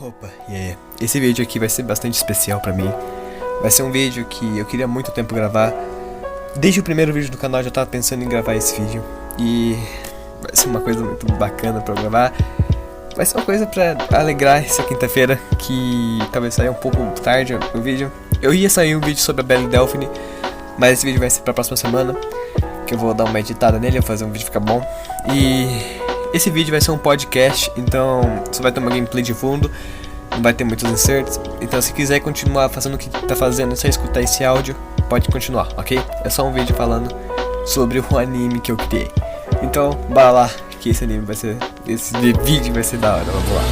Opa, e aí? Esse vídeo aqui vai ser bastante especial pra mim. Vai ser um vídeo que eu queria há muito tempo gravar. Desde o primeiro vídeo do canal eu já tava pensando em gravar esse vídeo. E vai ser uma coisa muito bacana pra eu gravar. Vai ser uma coisa pra alegrar essa quinta-feira, que talvez saia um pouco tarde o vídeo. Eu ia sair um vídeo sobre a Belle Delphine, mas esse vídeo vai ser pra próxima semana, que eu vou dar uma editada nele, eu vou fazer um vídeo ficar bom. E esse vídeo vai ser um podcast, então só vai ter uma gameplay de fundo, não vai ter muitos inserts. Então se quiser continuar fazendo o que tá fazendo, só escutar esse áudio, pode continuar, ok? É só um vídeo falando sobre o anime que eu criei. Então, bora lá, que esse anime vai ser, esse vídeo vai ser da hora, vamos lá.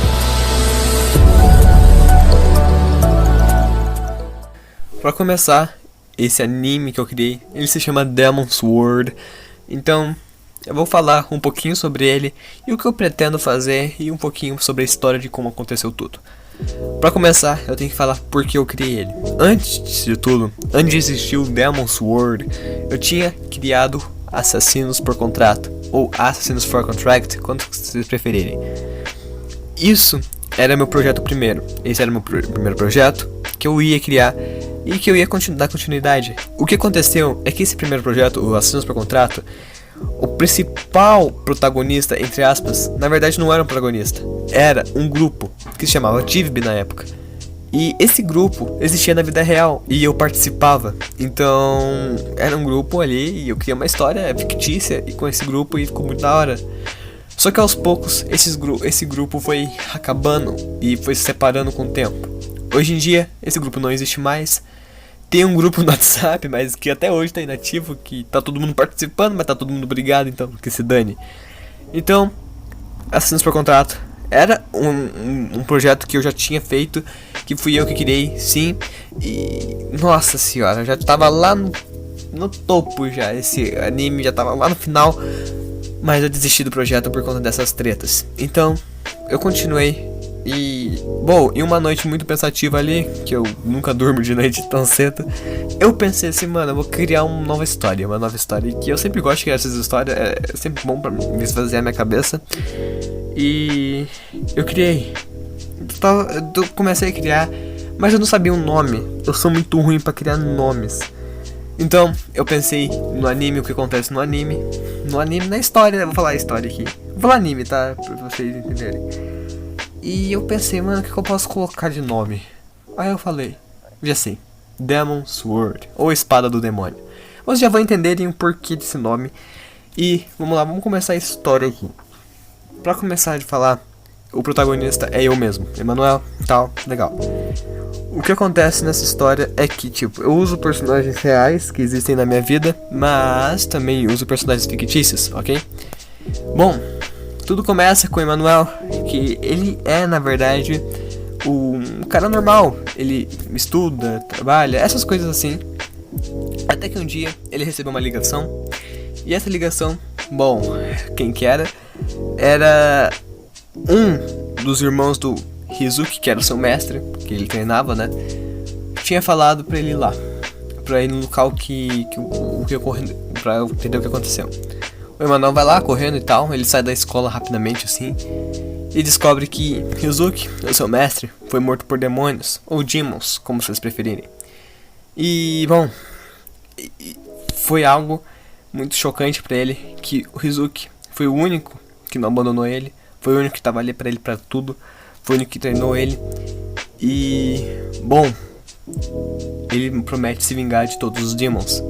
Pra começar, esse anime que eu criei, ele se chama Demon Sword. Então, eu vou falar um pouquinho sobre ele e o que eu pretendo fazer e um pouquinho sobre a história de como aconteceu tudo. Pra começar, eu tenho que falar por que eu criei ele. Antes de tudo, antes de existir o Demon Sword, eu tinha criado Assassinos por Contrato, ou Assassinos for Contract, quando vocês preferirem. Isso era meu projeto primeiro. Esse era meu primeiro projeto que eu ia criar e que eu ia dar continuidade. O que aconteceu é que esse primeiro projeto, o Assassinos por Contrato, o principal protagonista, entre aspas, na verdade não era um protagonista, era um grupo que se chamava TIVB na época. E esse grupo existia na vida real e eu participava. Então era um grupo ali e eu criei uma história fictícia e com esse grupo e ficou muito da hora. Só que aos poucos esse grupo foi acabando e foi se separando com o tempo. Hoje em dia esse grupo não existe mais. Tem um grupo no WhatsApp, mas que até hoje tá inativo, que tá todo mundo participando, mas tá todo mundo brigado, então que se dane. Então, Assassinos por Contrato era um projeto que eu já tinha feito, que fui eu que criei, sim. E nossa senhora, já tava lá no topo já, esse anime já tava lá no final. Mas eu desisti do projeto por conta dessas tretas. Então, eu continuei. E, bom, em uma noite muito pensativa ali, que eu nunca durmo de noite tão cedo, eu pensei assim, mano, eu vou criar uma nova história. Que eu sempre gosto de criar essas histórias, é sempre bom pra me esvaziar a minha cabeça. E eu criei. Eu comecei a criar, mas eu não sabia um nome. Eu sou muito ruim pra criar nomes. Então, eu pensei no anime, o que acontece no anime. No anime, na história, eu vou falar a história aqui. Vou falar anime, tá? Pra vocês entenderem. E eu pensei, mano, o que eu posso colocar de nome? Aí eu falei, já sei, Demon Sword, ou Espada do Demônio. Vocês já vão entenderem o porquê desse nome. E vamos lá, vamos começar a história aqui. Pra começar de falar, o protagonista é eu mesmo, Emanuel, tal, legal. O que acontece nessa história é que, tipo, eu uso personagens reais que existem na minha vida, mas também uso personagens fictícios, ok? Bom, tudo começa com o Emanuel, que ele é, na verdade, um cara normal. Ele estuda, trabalha, essas coisas assim. Até que um dia ele recebeu uma ligação. E essa ligação, bom, quem que era? Era um dos irmãos do Hizuki, que era o seu mestre, que ele treinava, né? Tinha falado pra ele ir lá, pra ir no local que ocorreu, pra eu entender o que aconteceu. O Emanuel vai lá correndo e tal, ele sai da escola rapidamente assim e descobre que Hizuki, o seu mestre, foi morto por demônios, ou demons, como vocês preferirem. E, bom, foi algo muito chocante pra ele, que o Hizuki foi o único que não abandonou ele, foi o único que tava ali pra ele pra tudo, foi o único que treinou ele. E, bom, ele promete se vingar de todos os demons.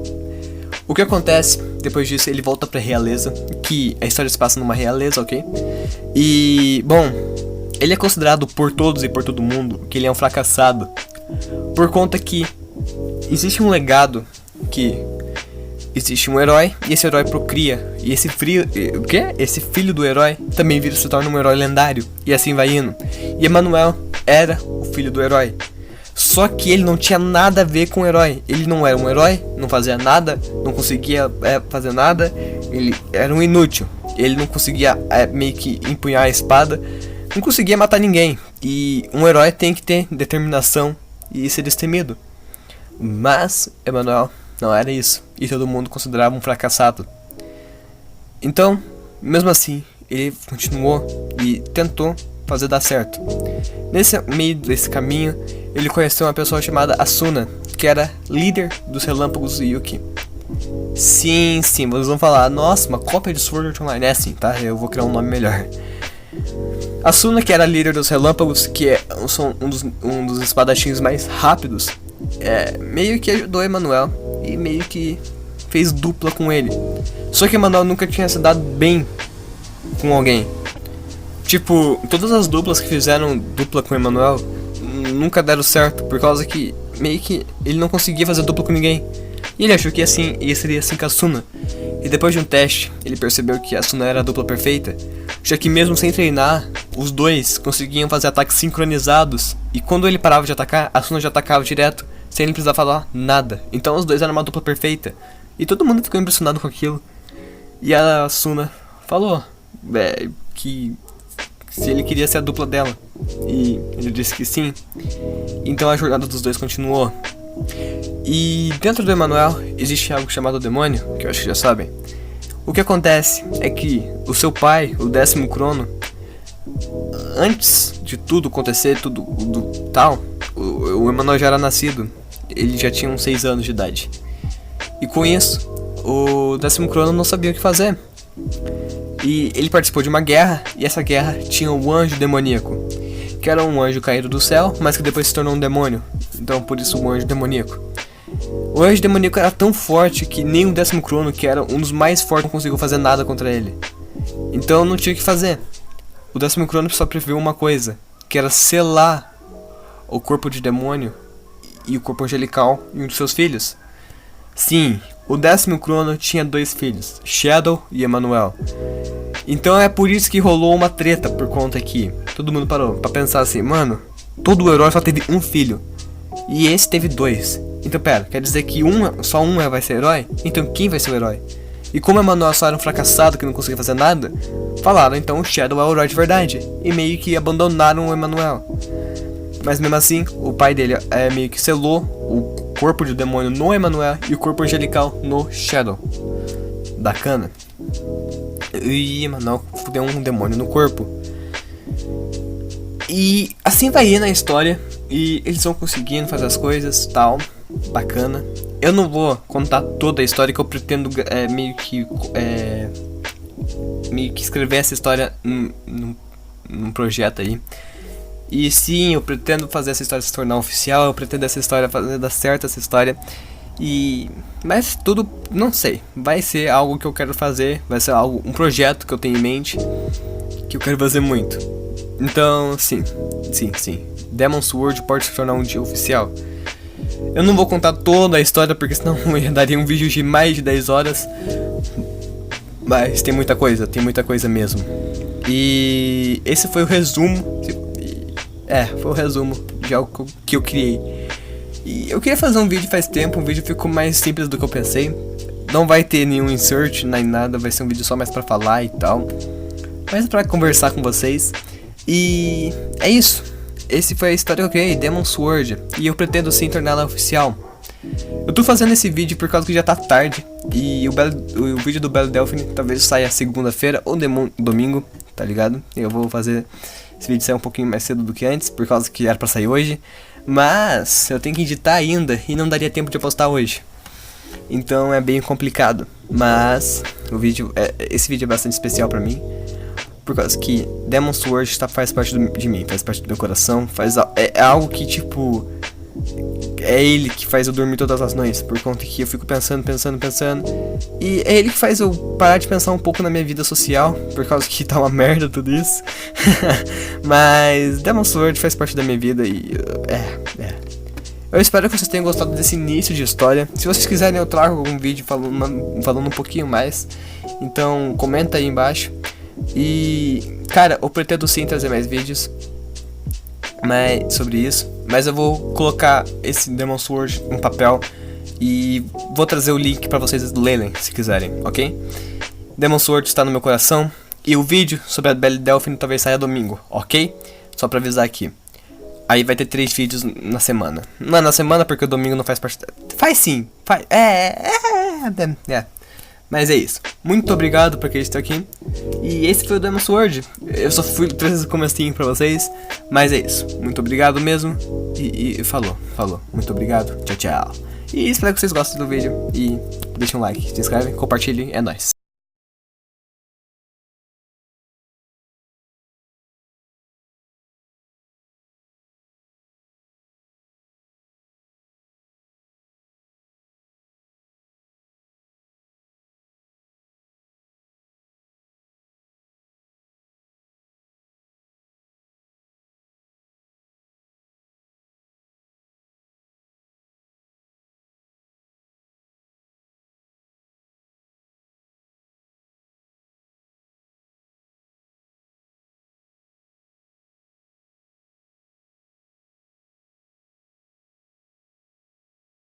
O que acontece, depois disso ele volta pra realeza, que a história se passa numa realeza, ok? E, bom, ele é considerado por todos e por todo mundo que ele é um fracassado, por conta que existe um legado, que existe um herói e esse herói procria, e esse filho do herói também se torna um herói lendário, e assim vai indo. E Emanuel era o filho do herói. Só que ele não tinha nada a ver com o herói. Ele não era um herói, não fazia nada, não conseguia fazer nada. Ele era um inútil. Ele não conseguia meio que empunhar a espada, não conseguia matar ninguém. E um herói tem que ter determinação e ser destemido. Mas Emanuel não era isso, e todo mundo considerava um fracassado. Então, mesmo assim, ele continuou e tentou fazer dar certo. Nesse meio desse caminho, ele conheceu uma pessoa chamada Asuna, que era líder dos Relâmpagos Yuki. Sim, vocês vão falar, nossa, uma cópia de Sword Art Online. É assim, tá? Eu vou criar um nome melhor. Asuna, que era líder dos Relâmpagos, que é um dos espadachins mais rápidos, meio que ajudou Emanuel e meio que fez dupla com ele. Só que Emanuel nunca tinha se dado bem com alguém. Tipo, todas as duplas que fizeram dupla com Emanuel nunca deram certo, por causa que meio que ele não conseguia fazer dupla com ninguém. E ele achou que seria assim com a Asuna. E depois de um teste, ele percebeu que a Asuna era a dupla perfeita, já que mesmo sem treinar, os dois conseguiam fazer ataques sincronizados. E quando ele parava de atacar, a Asuna já atacava direto, sem ele precisar falar nada. Então os dois eram uma dupla perfeita. E todo mundo ficou impressionado com aquilo. E a Asuna falou que se ele queria ser a dupla dela. E ele disse que sim. Então a jornada dos dois continuou. E dentro do Emanuel existe algo chamado demônio, que eu acho que já sabem. O que acontece é que o seu pai, o 10º Crono, antes de tudo acontecer, tudo tal, o Emanuel já era nascido. Ele já tinha uns 6 anos de idade. E com isso, o 10º Crono não sabia o que fazer. E ele participou de uma guerra, e essa guerra tinha o anjo demoníaco, que era um anjo caído do céu, mas que depois se tornou um demônio. Então por isso o anjo demoníaco. O anjo demoníaco era tão forte que nem o 10º Crono, que era um dos mais fortes, não conseguiu fazer nada contra ele. Então não tinha o que fazer. O 10º Crono só previu uma coisa, que era selar o corpo de demônio e o corpo angelical em um dos seus filhos. Sim, o 10º Crono tinha 2 filhos, Shadow e Emanuel. Então é por isso que rolou uma treta por conta que todo mundo parou pra pensar assim, mano, todo herói só teve um filho. E esse teve 2. Então pera, quer dizer que só um vai ser herói? Então quem vai ser o herói? E como Emanuel só era um fracassado que não conseguia fazer nada, falaram então o Shadow é o herói de verdade. E meio que abandonaram o Emanuel. Mas mesmo assim, o pai dele meio que selou o corpo de demônio no Emanuel e o corpo angelical no Shadow. Bacana. E Emanuel fudeu um demônio no corpo. E assim vai ir na história. E eles vão conseguindo fazer as coisas, tal. Bacana. Eu não vou contar toda a história, que eu pretendo meio que escrever essa história num projeto aí. E sim, eu pretendo fazer essa história se tornar oficial. Eu pretendo essa história fazer dar certo, essa história. Mas tudo, não sei. Vai ser algo que eu quero fazer. Vai ser um projeto que eu tenho em mente, que eu quero fazer muito. Então, sim. Demon Sword pode se tornar um dia oficial. Eu não vou contar toda a história, porque senão eu daria um vídeo de mais de 10 horas. Mas tem muita coisa mesmo. E esse foi o resumo. Foi o resumo de algo que eu criei. E eu queria fazer um vídeo faz tempo, um vídeo ficou mais simples do que eu pensei. Não vai ter nenhum insert, nem nada, vai ser um vídeo só mais pra falar e tal. Mas pra conversar com vocês. E é isso. Esse foi a história que eu criei, Demon Sword. E eu pretendo sim torná-la oficial. Eu tô fazendo esse vídeo por causa que já tá tarde. E o vídeo do Belo Delphine talvez saia segunda-feira ou domingo, tá ligado? Eu vou fazer esse vídeo sair um pouquinho mais cedo do que antes, por causa que era pra sair hoje. Mas eu tenho que editar ainda e não daria tempo de postar hoje. Então é bem complicado. Mas esse vídeo é bastante especial pra mim, por causa que Demon Sword faz parte de mim, faz parte do meu coração. É algo que tipo... É ele que faz eu dormir todas as noites, por conta que eu fico pensando. E é ele que faz eu parar de pensar um pouco na minha vida social, por causa que tá uma merda tudo isso. Mas Demon Sword faz parte da minha vida e... Eu espero que vocês tenham gostado desse início de história. Se vocês quiserem eu trago algum vídeo falando um pouquinho mais. Então comenta aí embaixo. E... cara, eu pretendo sim trazer mais vídeos sobre isso, mas eu vou colocar esse Demon Sword no papel e vou trazer o link pra vocês lerem, se quiserem, ok? Demon Sword está no meu coração e o vídeo sobre a Belle Delphine talvez saia domingo, ok? Só pra avisar aqui. Aí vai ter 3 vídeos na semana. Não é na semana porque o domingo não faz parte... Faz sim, faz... Mas é isso. Muito obrigado por que eles estão aqui. E esse foi o Demon Sword. Eu só fui trazer o comecinho pra vocês. Mas é isso. Muito obrigado mesmo. E falou. Muito obrigado. Tchau, tchau. E espero que vocês gostem do vídeo. E deixem um like, se inscrevem, compartilhem. É nóis.